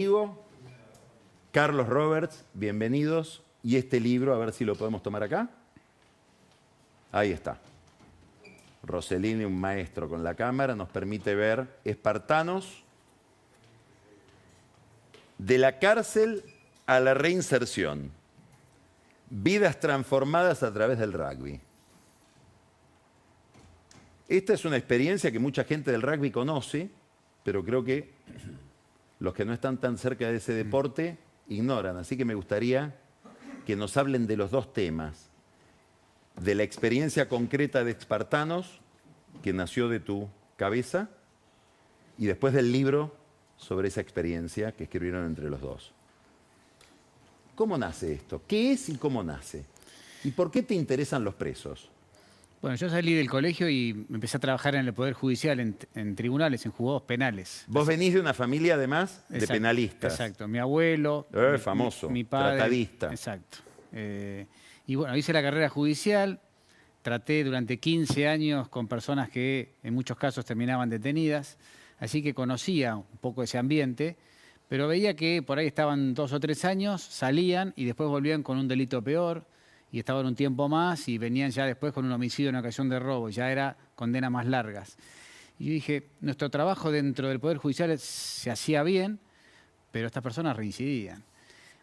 Amigo Carlos Roberts, bienvenidos. Y este libro, a ver si lo podemos tomar acá. Ahí está. Rossellini, un maestro con la cámara, nos permite ver Espartanos, de la cárcel a la reinserción. Vidas transformadas a través del rugby. Esta es una experiencia que mucha gente del rugby conoce, pero creo que los que no están tan cerca de ese deporte ignoran. Así que me gustaría que nos hablen de los dos temas. De la experiencia concreta de Espartanos, que nació de tu cabeza, y después del libro sobre esa experiencia que escribieron entre los dos. ¿Cómo nace esto? ¿Qué es y cómo nace? ¿Y por qué te interesan los presos? Bueno, yo salí del colegio y empecé a trabajar en el Poder Judicial, en tribunales, en juzgados penales. Vos venís de una familia, además, de Exacto, penalistas. Exacto. Mi abuelo, famoso, mi padre. tratadista. Exacto. Y bueno, hice la carrera judicial, traté durante 15 años con personas que en muchos casos terminaban detenidas, así que conocía un poco ese ambiente, pero veía que por ahí estaban 2 o 3 años, salían y después volvían con un delito peor, y estaban un tiempo más y venían ya después con un homicidio en ocasión de robo, y ya era condenas más largas. Y yo dije, nuestro trabajo dentro del Poder Judicial se hacía bien, pero estas personas reincidían.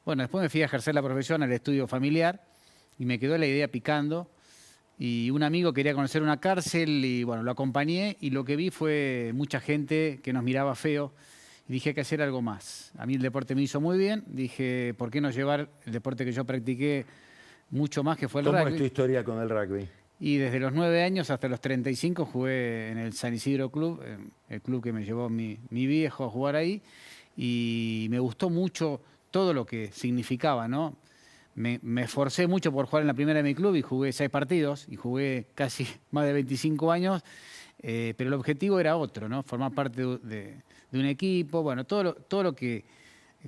Bueno, después me fui a ejercer la profesión al estudio familiar y me quedó la idea picando. Y un amigo quería conocer una cárcel y bueno, lo acompañé y lo que vi fue mucha gente que nos miraba feo. Y dije, hay que hacer algo más. A mí el deporte me hizo muy bien. Dije, ¿por qué no llevar el deporte que yo practiqué mucho más, que fue el rugby? ¿Cómo es tu historia con el rugby? Y desde los 9 años hasta los 35 jugué en el San Isidro Club, el club que me llevó mi viejo a jugar ahí. Y me gustó mucho todo lo que significaba, ¿no? Me esforcé mucho por jugar en la primera de mi club y jugué 6 partidos y jugué casi más de 25 años, pero el objetivo era otro, ¿no? Formar parte de un equipo, bueno, todo lo que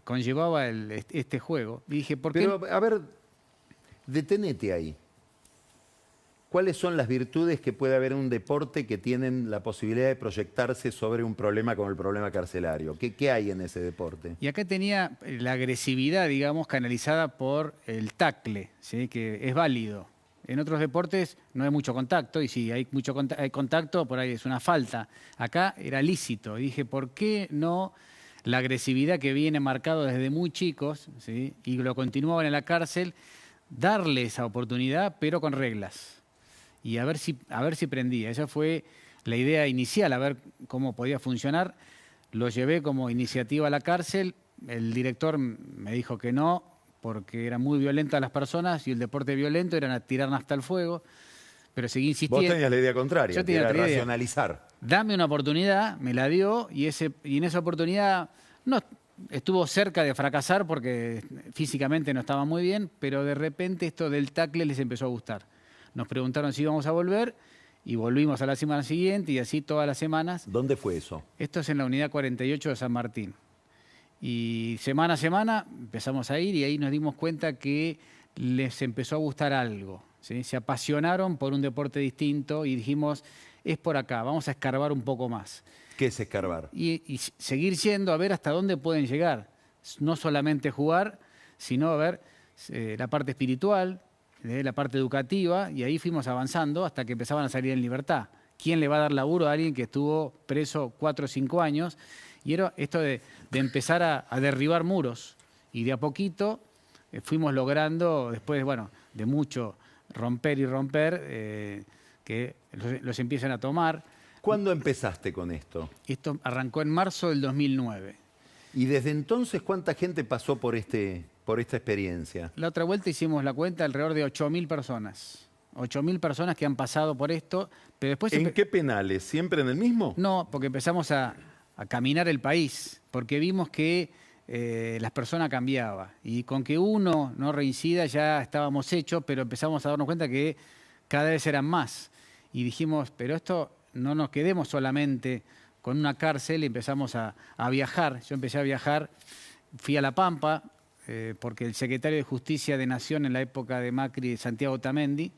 conllevaba este juego. Y dije, ¿por qué? Pero, a ver, detenete ahí. ¿Cuáles son las virtudes que puede haber en un deporte que tienen la posibilidad de proyectarse sobre un problema como el problema carcelario? ¿Qué hay en ese deporte? Y acá tenía la agresividad, digamos, canalizada por el tackle, ¿sí? Que es válido. En otros deportes no hay mucho contacto, y si hay mucho contacto, por ahí es una falta. Acá era lícito. Y dije, ¿por qué no la agresividad que viene marcado desde muy chicos, ¿sí? Y lo continuaban en la cárcel, darle esa oportunidad, pero con reglas? Y a ver si prendía. Esa fue la idea inicial, a ver cómo podía funcionar. Lo llevé como iniciativa a la cárcel. El director me dijo que no, porque eran muy violentas las personas y el deporte violento era tirar hasta el fuego. Pero seguí insistiendo. Vos tenías la idea contraria, yo tenía que era otra idea. racionalizar. Dame una oportunidad, me la dio, y en esa oportunidad no estuvo cerca de fracasar porque físicamente no estaba muy bien, pero de repente esto del tackle les empezó a gustar. Nos preguntaron si íbamos a volver y volvimos a la semana siguiente y así todas las semanas. ¿Dónde fue eso? Esto es en la unidad 48 de San Martín. Y semana a semana empezamos a ir y ahí nos dimos cuenta que les empezó a gustar algo, ¿sí? Se apasionaron por un deporte distinto y dijimos, es por acá, vamos a escarbar un poco más. ¿Qué es escarbar? Y seguir yendo a ver hasta dónde pueden llegar. No solamente jugar, sino a ver la parte espiritual, la parte educativa, y ahí fuimos avanzando hasta que empezaban a salir en libertad. ¿Quién le va a dar laburo a alguien que estuvo preso 4 o 5 años? Y era esto de empezar a derribar muros. Y de a poquito fuimos logrando, después, bueno, de mucho romper y romper, que los empiezan a tomar. ¿Cuándo empezaste con esto? Esto arrancó en marzo del 2009. Y desde entonces, ¿cuánta gente pasó por esta experiencia? La otra vuelta hicimos la cuenta, alrededor de 8.000 personas. 8.000 personas que han pasado por esto, pero después... ¿En qué penales? ¿Siempre en el mismo? No, porque empezamos a caminar el país, porque vimos que las personas cambiaban. Y con que uno no reincida ya estábamos hechos, pero empezamos a darnos cuenta que cada vez eran más. Y dijimos, pero esto no nos quedemos solamente con una cárcel, y empezamos a viajar. Yo empecé a viajar, fui a La Pampa, porque el secretario de Justicia de Nación en la época de Macri, Santiago Tamendi,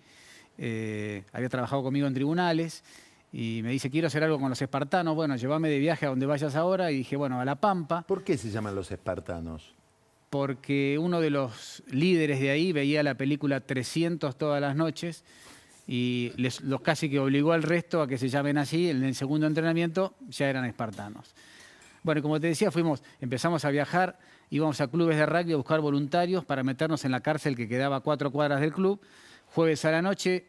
había trabajado conmigo en tribunales, y me dice, quiero hacer algo con los espartanos. Bueno, llévame de viaje a donde vayas ahora. Y dije, bueno, a La Pampa. ¿Por qué se llaman los espartanos? Porque uno de los líderes de ahí veía la película 300 todas las noches y los casi que obligó al resto a que se llamen así. En el segundo entrenamiento ya eran espartanos. Bueno, como te decía, empezamos a viajar, íbamos a clubes de rugby a buscar voluntarios para meternos en la cárcel que quedaba a 4 cuadras del club. Jueves a la noche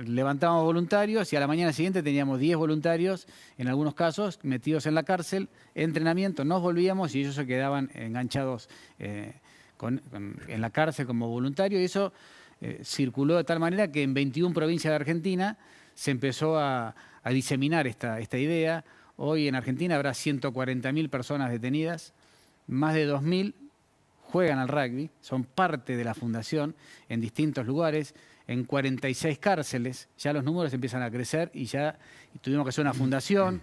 levantábamos voluntarios y a la mañana siguiente teníamos 10 voluntarios, en algunos casos, metidos en la cárcel, entrenamiento, nos volvíamos y ellos se quedaban enganchados en la cárcel como voluntarios. Y eso circuló de tal manera que en 21 provincias de Argentina se empezó a diseminar esta idea. Hoy en Argentina habrá 140.000 personas detenidas, más de 2.000 juegan al rugby, son parte de la fundación en distintos lugares, en 46 cárceles, ya los números empiezan a crecer y ya tuvimos que hacer una fundación,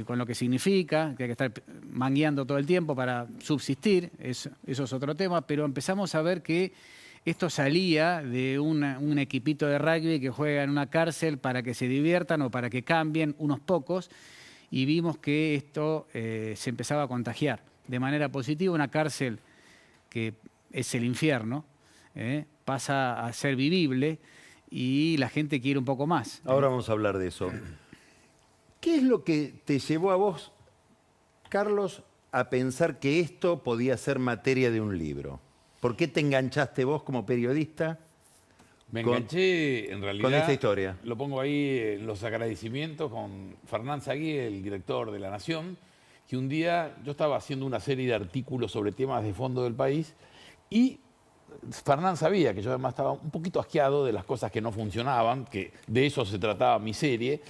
con lo que significa, que hay que estar mangueando todo el tiempo para subsistir, eso es otro tema, pero empezamos a ver que esto salía de un equipito de rugby que juega en una cárcel para que se diviertan o para que cambien unos pocos, y vimos que esto se empezaba a contagiar de manera positiva. Una cárcel que es el infierno, pasa a ser vivible y la gente quiere un poco más. Ahora vamos a hablar de eso. ¿Qué es lo que te llevó a vos, Carlos, a pensar que esto podía ser materia de un libro? ¿Por qué te enganchaste vos como periodista? Me enganché, en realidad, con esta historia. Lo pongo ahí en los agradecimientos con Fernán Sagui, el director de La Nación, que un día yo estaba haciendo una serie de artículos sobre temas de fondo del país y Fernán sabía que yo además estaba un poquito asqueado de las cosas que no funcionaban, que de eso se trataba mi serie,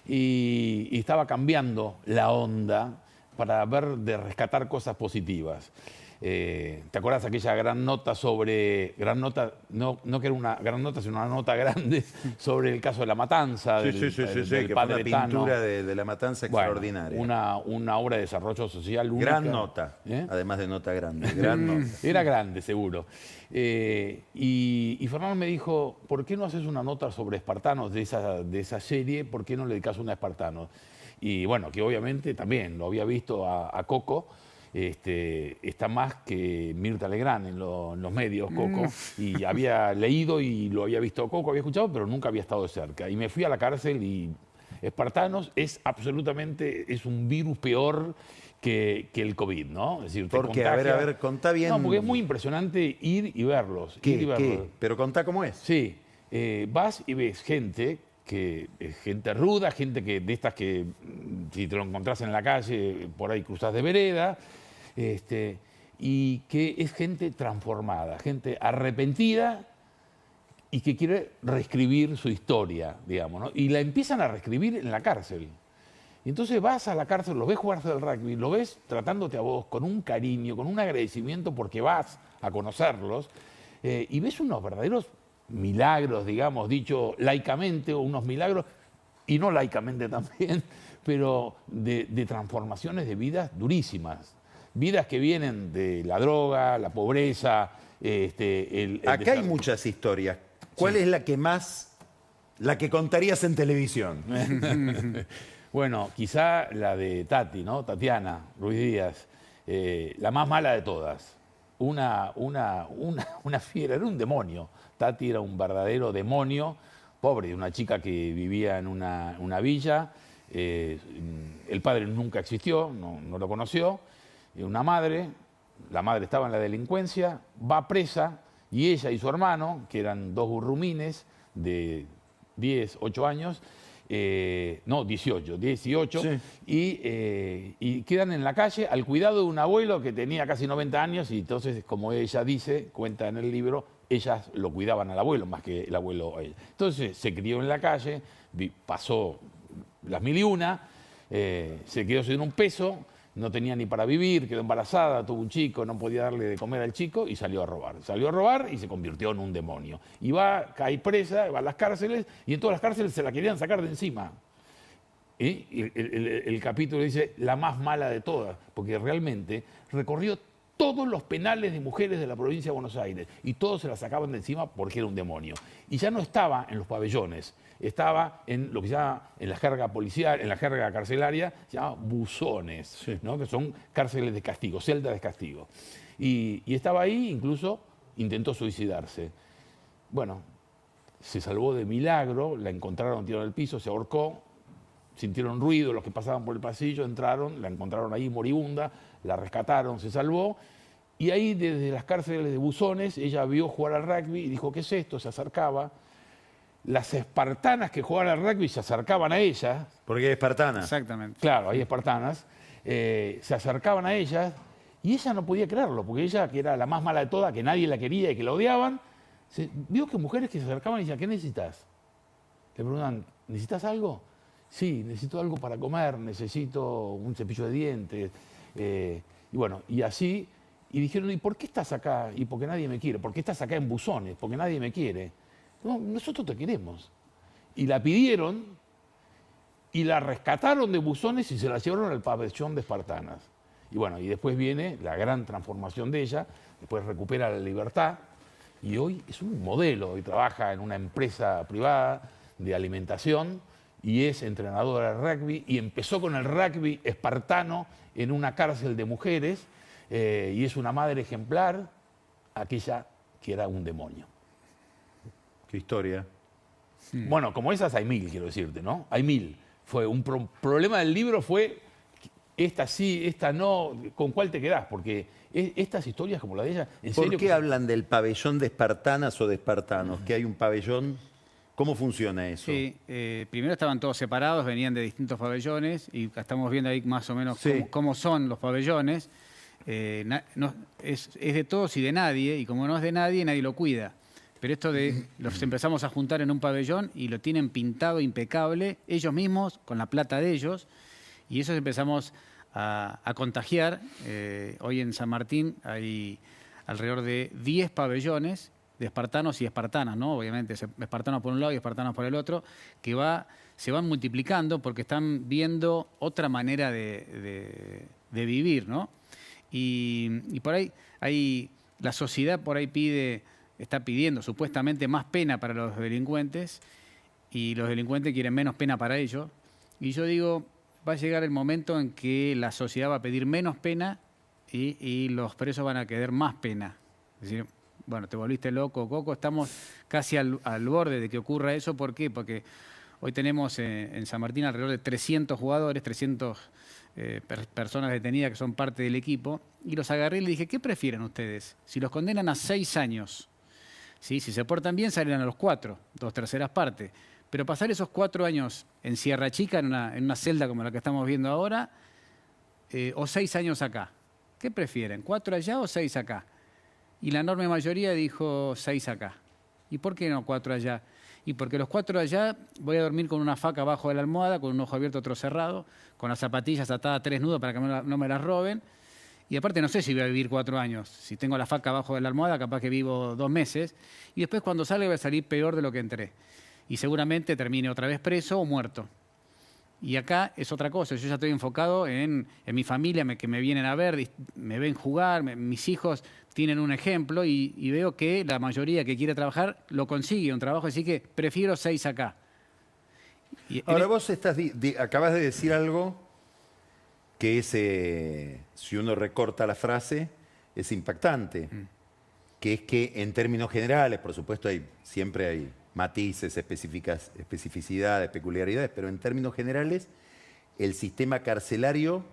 y estaba cambiando la onda para ver de rescatar cosas positivas. ¿Te acuerdas aquella gran nota sobre, no que era una gran nota, sino una nota grande sobre el caso de La Matanza, Sí, del que padre fue una Tano? pintura de La Matanza extraordinaria. Una obra de desarrollo social única. Gran nota, además de nota grande, gran nota. Era grande, seguro. Y Fernando me dijo, ¿por qué no haces una nota sobre espartanos de esa serie? ¿Por qué no le dedicas una a espartanos? Y bueno, que obviamente también lo había visto a Coco. Está más que Mirta Legrand en los medios, Coco, y había leído y lo había visto Coco, había escuchado, pero nunca había estado de cerca. Y me fui a la cárcel y espartanos es un virus peor que el COVID, ¿no? Es decir, porque, a ver, contá bien. No, porque es muy impresionante ir y verlos. ¿Qué? Pero contá cómo es. Sí, vas y ves gente ruda, gente de estas que si te lo encontrás en la calle, por ahí cruzás de vereda, y que es gente transformada, gente arrepentida y que quiere reescribir su historia, digamos, ¿no? Y la empiezan a reescribir en la cárcel. Y entonces vas a la cárcel, los ves jugarse al rugby, lo ves tratándote a vos con un cariño, con un agradecimiento porque vas a conocerlos, y ves unos verdaderos milagros, digamos, dicho laicamente, o unos milagros, y no laicamente también, pero de transformaciones de vidas durísimas. Vidas que vienen de la droga, la pobreza. Acá hay muchas historias. ¿Cuál es la que contarías en televisión? Bueno, quizá la de Tati, ¿no? Tatiana Ruiz Díaz, la más mala de todas. Una fiera, era un demonio. Tati era un verdadero demonio, pobre, una chica que vivía en una villa. El padre nunca existió, no lo conoció. Una madre, la madre estaba en la delincuencia, va presa y ella y su hermano, que eran dos burrumines de 10, 8 años, no, 18, sí. Y quedan en la calle al cuidado de un abuelo que tenía casi 90 años y entonces, como ella dice, cuenta en el libro, ellas lo cuidaban al abuelo más que el abuelo a ella. Entonces se crió en la calle, pasó las mil y una, se quedó sin un peso, no tenía ni para vivir, quedó embarazada, tuvo un chico, no podía darle de comer al chico y salió a robar. Salió a robar y se convirtió en un demonio. Y cae presa, va a las cárceles y en todas las cárceles se la querían sacar de encima. Y el capítulo dice la más mala de todas, porque realmente recorrió todos los penales de mujeres de la provincia de Buenos Aires y todos se la sacaban de encima porque era un demonio. Y ya no estaba en los pabellones, estaba en lo que se llama, en la jerga policial, en la jerga carcelaria, se llama buzones, Sí. ¿no? Que son cárceles de castigo, celdas de castigo. Y estaba ahí, incluso intentó suicidarse. Bueno, se salvó de milagro, la encontraron tirada en el piso, se ahorcó, sintieron ruido, los que pasaban por el pasillo entraron, la encontraron ahí moribunda, la rescataron, se salvó, y ahí desde las cárceles de buzones ella vio jugar al rugby y dijo, ¿qué es esto? Se acercaba. Las espartanas que jugaban al rugby se acercaban a ella, Porque es espartana. Exactamente. claro, hay espartanas, se acercaban a ella y ella no podía creerlo, porque ella, que era la más mala de todas, que nadie la quería y que la odiaban, vio que mujeres que se acercaban y decían, ¿qué necesitas? Le preguntan, ¿necesitas algo? Sí, necesito algo para comer, necesito un cepillo de dientes. Y bueno, y así, y dijeron, ¿y por qué estás acá? Y porque nadie me quiere. ¿Por qué estás acá en buzones? Porque nadie me quiere. No, nosotros te queremos. Y la pidieron y la rescataron de buzones y se la llevaron al pabellón de espartanas. Y bueno, y después viene la gran transformación de ella, después recupera la libertad y hoy es un modelo, hoy trabaja en una empresa privada de alimentación y es entrenadora de rugby y empezó con el rugby espartano en una cárcel de mujeres y es una madre ejemplar, aquella que era un demonio. Qué historia. Bueno, como esas hay mil, quiero decirte, ¿no? Hay mil. Fue un problema del libro fue esta sí, esta no, ¿con cuál te quedás? Porque estas historias como la de ella, en ¿Por serio. qué hablan del pabellón de espartanas o de espartanos? ¿Que hay un pabellón? ¿Cómo funciona eso? Sí, primero estaban todos separados, venían de distintos pabellones y estamos viendo ahí más o menos Sí. cómo son los pabellones. Es de todos y de nadie, y como no es de nadie, nadie lo cuida. Pero esto de los empezamos a juntar en un pabellón y lo tienen pintado impecable, ellos mismos, con la plata de ellos, y eso empezamos a contagiar. Hoy en San Martín hay alrededor de 10 pabellones de espartanos y espartanas, ¿no? Obviamente, espartanos por un lado y espartanos por el otro, que se van multiplicando porque están viendo otra manera de vivir, ¿no? Y por ahí la sociedad por ahí está pidiendo supuestamente más pena para los delincuentes y los delincuentes quieren menos pena para ellos. Y yo digo, va a llegar el momento en que la sociedad va a pedir menos pena y los presos van a querer más pena. Es decir, bueno, te volviste loco, Coco, estamos casi al borde de que ocurra eso. ¿Por qué? Porque hoy tenemos en San Martín alrededor de 300 jugadores, 300 personas detenidas que son parte del equipo, y los agarré y les dije, ¿qué prefieren ustedes? Si los condenan a 6 años, ¿sí? Si se portan bien, salen a los 4, 2/3 partes. Pero pasar esos 4 años en Sierra Chica, en una celda como la que estamos viendo ahora, o 6 años acá. ¿Qué prefieren? ¿4 allá o 6 acá? Y la enorme mayoría dijo 6 acá. ¿Y por qué no 4 allá? Y porque los 4 allá voy a dormir con una faca abajo de la almohada, con un ojo abierto, otro cerrado, con las zapatillas atadas 3 nudos para que no me las roben. Y aparte no sé si voy a vivir 4 años. Si tengo la faca abajo de la almohada, capaz que vivo 2 meses. Y después cuando salga voy a salir peor de lo que entré. Y seguramente termine otra vez preso o muerto. Y acá es otra cosa. Yo ya estoy enfocado en mi familia, que me vienen a ver, me ven jugar, mis hijos tienen un ejemplo y veo que la mayoría que quiere trabajar lo consigue, un trabajo. Así que prefiero 6 acá. Ahora vos acabas de decir algo que es, si uno recorta la frase, es impactante. Que es que en términos generales, por supuesto, siempre hay matices, especificidades, peculiaridades, pero en términos generales, el sistema carcelario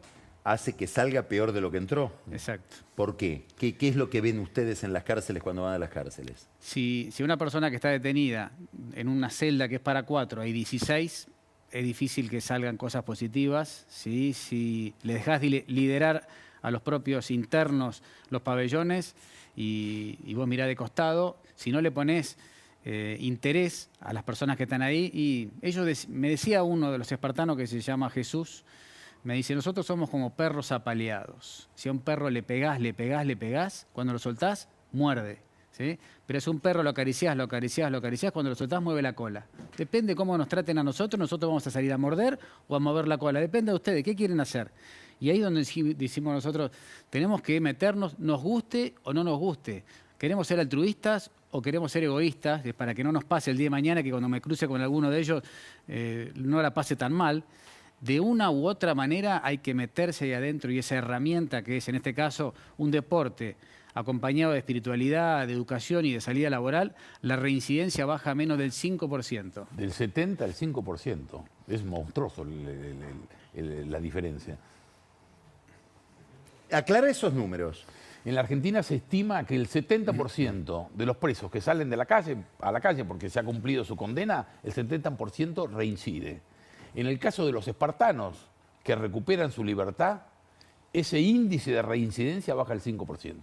hace que salga peor de lo que entró. Exacto. ¿Por qué? ¿Qué es lo que ven ustedes en las cárceles cuando van a las cárceles? Si una persona que está detenida en una celda que es para 4, hay 16, es difícil que salgan cosas positivas, ¿sí? Si le dejás liderar a los propios internos los pabellones y vos mirás de costado, si no le ponés interés a las personas que están ahí, y me decía uno de los espartanos que se llama Jesús, me dice, nosotros somos como perros apaleados. Si a un perro le pegás, cuando lo soltás, muerde. ¿Sí? Pero es un perro, lo acariciás, cuando lo soltás mueve la cola. Depende cómo nos traten a nosotros vamos a salir a morder o a mover la cola. Depende de ustedes, ¿qué quieren hacer? Y ahí es donde decimos nosotros, tenemos que meternos, nos guste o no nos guste. ¿Queremos ser altruistas o queremos ser egoístas? Para que no nos pase el día de mañana que cuando me cruce con alguno de ellos no la pase tan mal. De una u otra manera hay que meterse ahí adentro y esa herramienta que es, en este caso, un deporte acompañado de espiritualidad, de educación y de salida laboral, la reincidencia baja a menos del 5%. Del 70 al 5%. Es monstruoso la diferencia. Aclara esos números. En la Argentina se estima que el 70% de los presos que salen de la calle, a la calle porque se ha cumplido su condena, el 70% reincide. En el caso de los espartanos que recuperan su libertad, ese índice de reincidencia baja al 5%.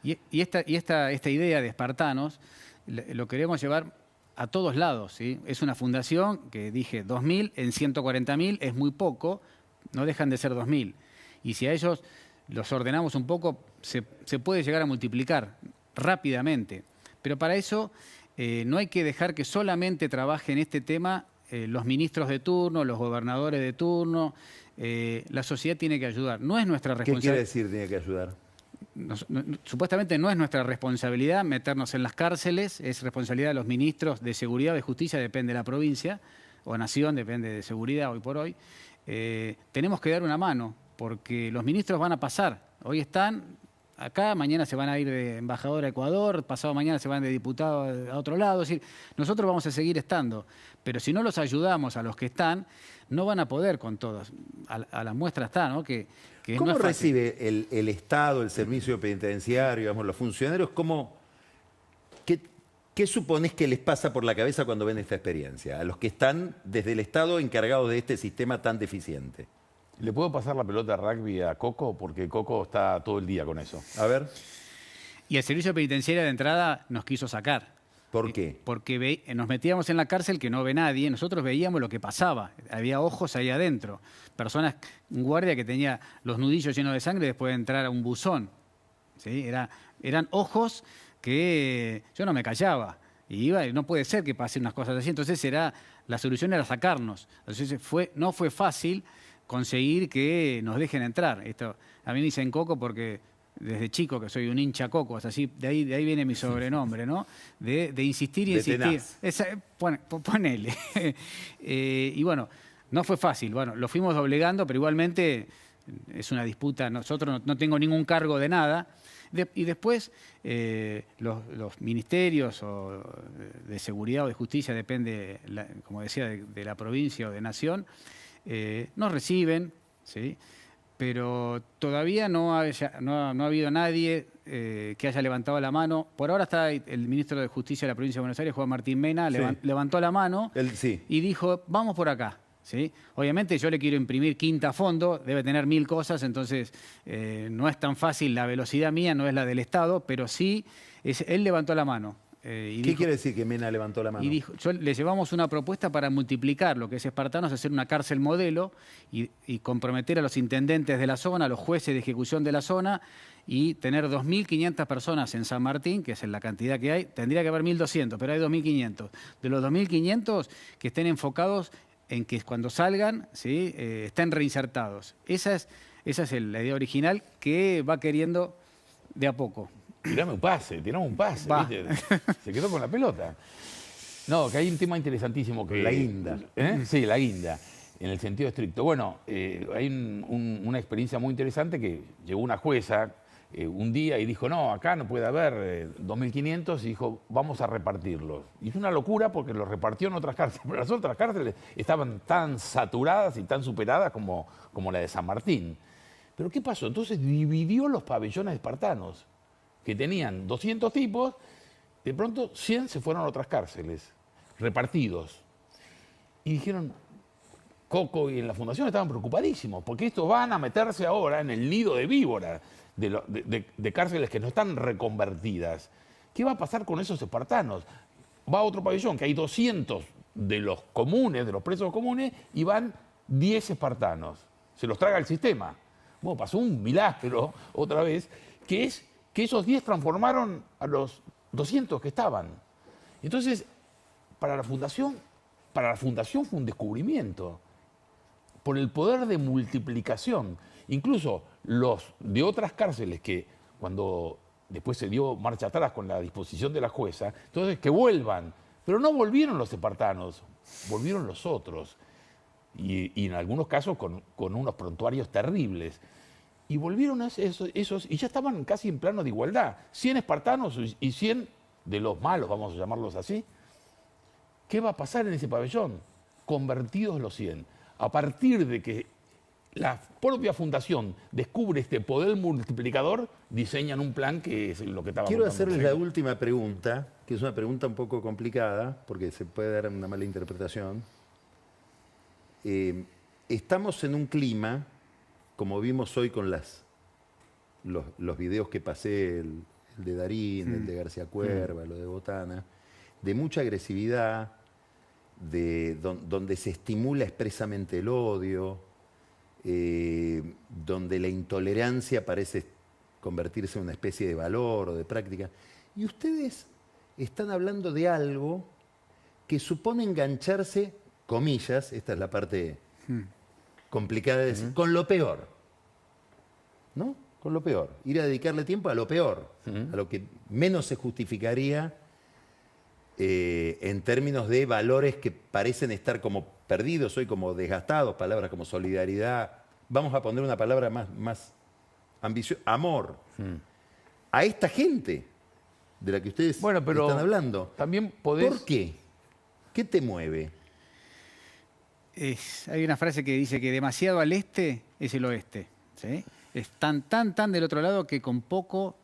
Y esta idea de espartanos lo queremos llevar a todos lados, ¿sí? Es una fundación que dije 2.000 en 140.000 es muy poco, no dejan de ser 2.000. Y si a ellos los ordenamos un poco, se puede llegar a multiplicar rápidamente. Pero para eso no hay que dejar que solamente trabajen este tema los ministros de turno, los gobernadores de turno. La sociedad tiene que ayudar. No es nuestra responsabilidad. ¿Qué quiere decir tiene que ayudar? Supuestamente no es nuestra responsabilidad meternos en las cárceles, es responsabilidad de los ministros de Seguridad o de Justicia, depende de la provincia, o nación, depende de seguridad hoy por hoy. Tenemos que dar una mano, porque los ministros van a pasar. Hoy están acá, mañana se van a ir de embajador a Ecuador, pasado mañana se van de diputado a otro lado. Es decir, nosotros vamos a seguir estando, pero si no los ayudamos a los que están, no van a poder con todos. A la muestra está, ¿no? ¿Cómo no es fácil. recibe el Estado, el servicio penitenciario, digamos, los funcionarios? ¿Qué suponés que les pasa por la cabeza cuando ven esta experiencia? A los que están desde el Estado encargados de este sistema tan deficiente. ¿Le puedo pasar la pelota de rugby a Coco? Porque Coco está todo el día con eso. A ver, Y el servicio penitenciario de entrada nos quiso sacar. ¿por qué? Porque nos metíamos en la cárcel que no ve nadie, nosotros veíamos lo que pasaba, había ojos ahí adentro, personas, un guardia que tenía los nudillos llenos de sangre después de entrar a un buzón, ¿sí? Eran ojos que yo no me callaba, y iba, y no puede ser que pasen unas cosas así, entonces la solución era sacarnos, entonces no fue fácil conseguir que nos dejen entrar. Esto, a mí me dicen Coco porque desde chico que soy un hincha Coco, así, de ahí viene mi sobrenombre, ¿no? De insistir y insistir. Ponele. Y bueno, no fue fácil. Bueno, lo fuimos doblegando, pero igualmente es una disputa. Nosotros no tengo ningún cargo de nada. Y después los ministerios de seguridad o de justicia, depende, como decía, de la provincia o de nación, nos reciben, ¿sí? Pero todavía no ha habido nadie que haya levantado la mano. Por ahora está el ministro de Justicia de la provincia de Buenos Aires, Juan Martín Mena, Sí. levantó la mano Sí. y dijo, vamos por acá. ¿Sí? Obviamente yo le quiero imprimir quinta a fondo, debe tener 1000 cosas, entonces no es tan fácil, la velocidad mía no es la del Estado, pero sí, él levantó la mano. ¿Qué quiere decir que Mena levantó la mano? Y dijo, le llevamos una propuesta para multiplicar lo que es Espartanos, hacer una cárcel modelo y comprometer a los intendentes de la zona, a los jueces de ejecución de la zona y tener 2.500 personas en San Martín, que es la cantidad que hay. Tendría que haber 1.200, pero hay 2.500. De los 2.500 que estén enfocados en que cuando salgan, ¿sí? Estén reinsertados. Esa es la idea original que va queriendo de a poco. Tirame un pase, ¿viste? Se quedó con la pelota. No, que hay un tema interesantísimo que... La guinda. Sí, la guinda, en el sentido estricto. Bueno, hay una experiencia muy interesante que llegó una jueza un día y dijo, no, acá no puede haber 2.500, y dijo, vamos a repartirlos. Y es una locura porque los repartió en otras cárceles, pero las otras cárceles estaban tan saturadas y tan superadas como la de San Martín. Pero ¿qué pasó? Entonces dividió los pabellones espartanos, que tenían 200 tipos, de pronto 100 se fueron a otras cárceles, repartidos. Y dijeron, Coco y en la fundación estaban preocupadísimos, porque estos van a meterse ahora en el nido de víboras de cárceles que no están reconvertidas. ¿Qué va a pasar con esos espartanos? Va a otro pabellón, que hay 200 de los comunes, de los presos comunes, y van 10 espartanos. Se los traga el sistema. Bueno, pasó un milagro, otra vez, que es que esos 10 transformaron a los 200 que estaban. Entonces, para la fundación fue un descubrimiento por el poder de multiplicación. Incluso los de otras cárceles que cuando después se dio marcha atrás con la disposición de la jueza, entonces que vuelvan. Pero no volvieron los espartanos, volvieron los otros. Y en algunos casos con unos prontuarios terribles. Y volvieron esos y ya estaban casi en plano de igualdad. 100 espartanos y 100 de los malos, vamos a llamarlos así. ¿Qué va a pasar en ese pabellón? Convertidos los 100. A partir de que la propia fundación descubre este poder multiplicador, diseñan un plan que es lo que estaba Quiero contando hacerles usted. la última pregunta, que es una pregunta un poco complicada, porque se puede dar una mala interpretación. Estamos en un clima, como vimos hoy con los videos que pasé, el de Darín, el de García Cuerva, lo de Botana, de mucha agresividad, donde se estimula expresamente el odio, donde la intolerancia parece convertirse en una especie de valor o de práctica. Y ustedes están hablando de algo que supone engancharse, comillas, esta es la parte complicada de decir, con lo peor. ¿No? Con lo peor. Ir a dedicarle tiempo a lo peor, a lo que menos se justificaría en términos de valores que parecen estar como perdidos hoy, como desgastados, palabras como solidaridad. Vamos a poner una palabra más ambiciosa, amor. A esta gente de la que ustedes están hablando. También podés... ¿Por qué? ¿Qué te mueve? Hay una frase que dice que demasiado al este es el oeste. ¿Sí? Es tan del otro lado que con poco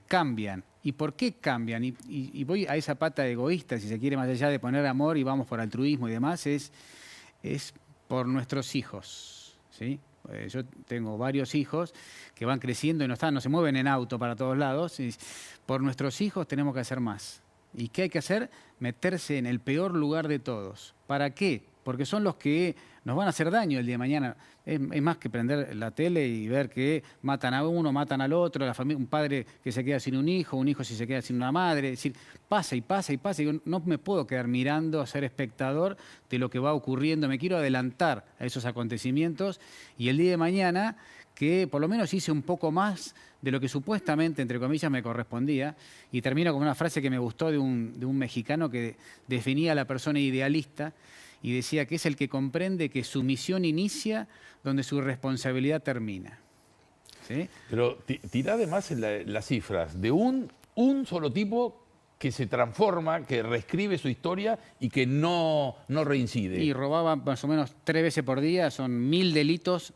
cambian. ¿Y por qué cambian? Y voy a esa pata egoísta, si se quiere, más allá de poner amor y vamos por altruismo y demás, es por nuestros hijos. ¿Sí? Yo tengo varios hijos que van creciendo y no se mueven en auto para todos lados. Y por nuestros hijos tenemos que hacer más. ¿Y qué hay que hacer? Meterse en el peor lugar de todos. ¿Para qué? Porque son los que nos van a hacer daño el día de mañana. Es más que prender la tele y ver que matan a uno, matan al otro, la familia, un padre que se queda sin un hijo si se queda sin una madre. Es decir, pasa y pasa y pasa. Y yo no me puedo quedar mirando, a ser espectador de lo que va ocurriendo. Me quiero adelantar a esos acontecimientos y el día de mañana que por lo menos hice un poco más de lo que supuestamente, entre comillas, me correspondía. Y termino con una frase que me gustó de un mexicano que definía a la persona idealista y decía que es el que comprende que su misión inicia donde su responsabilidad termina. ¿Sí? Pero tirá además en las cifras de un solo tipo que se transforma, que reescribe su historia y que no reincide. Y robaba más o menos 3 veces por día, son 1000 delitos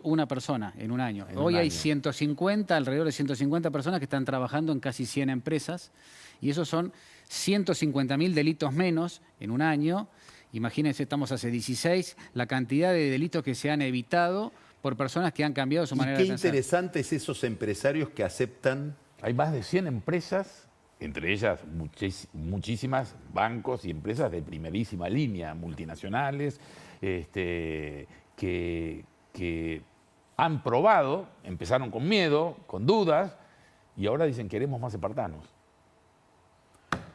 una persona en un año. Hoy hay 150, alrededor de 150 personas que están trabajando en casi 100 empresas y esos son 150.000 delitos menos en un año. Imagínense, estamos hace 16, la cantidad de delitos que se han evitado por personas que han cambiado su manera de pensar. Qué interesantes esos empresarios que aceptan. Hay más de 100 empresas, entre ellas muchísimas bancos y empresas de primerísima línea, multinacionales, que han probado, empezaron con miedo, con dudas, y ahora dicen queremos más espartanos.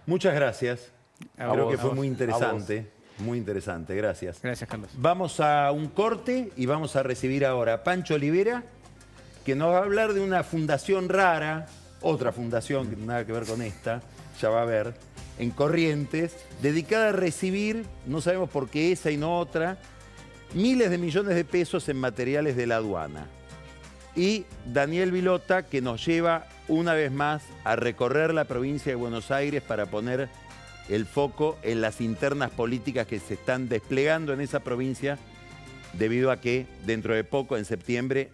Muchas gracias. Creo que fue muy A interesante. Muy interesante, gracias. Gracias, Carlos. Vamos a un corte y vamos a recibir ahora a Pancho Olivera, que nos va a hablar de una fundación rara, otra fundación que nada que ver con esta, ya va a ver, en Corrientes, dedicada a recibir, no sabemos por qué esa y no otra, miles de millones de pesos en materiales de la aduana. Y Daniel Vilota, que nos lleva una vez más a recorrer la provincia de Buenos Aires para poner el foco en las internas políticas que se están desplegando en esa provincia debido a que dentro de poco, en septiembre,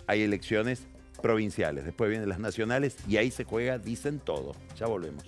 hay elecciones provinciales. Después vienen las nacionales y ahí se juega, dicen todo. Ya volvemos.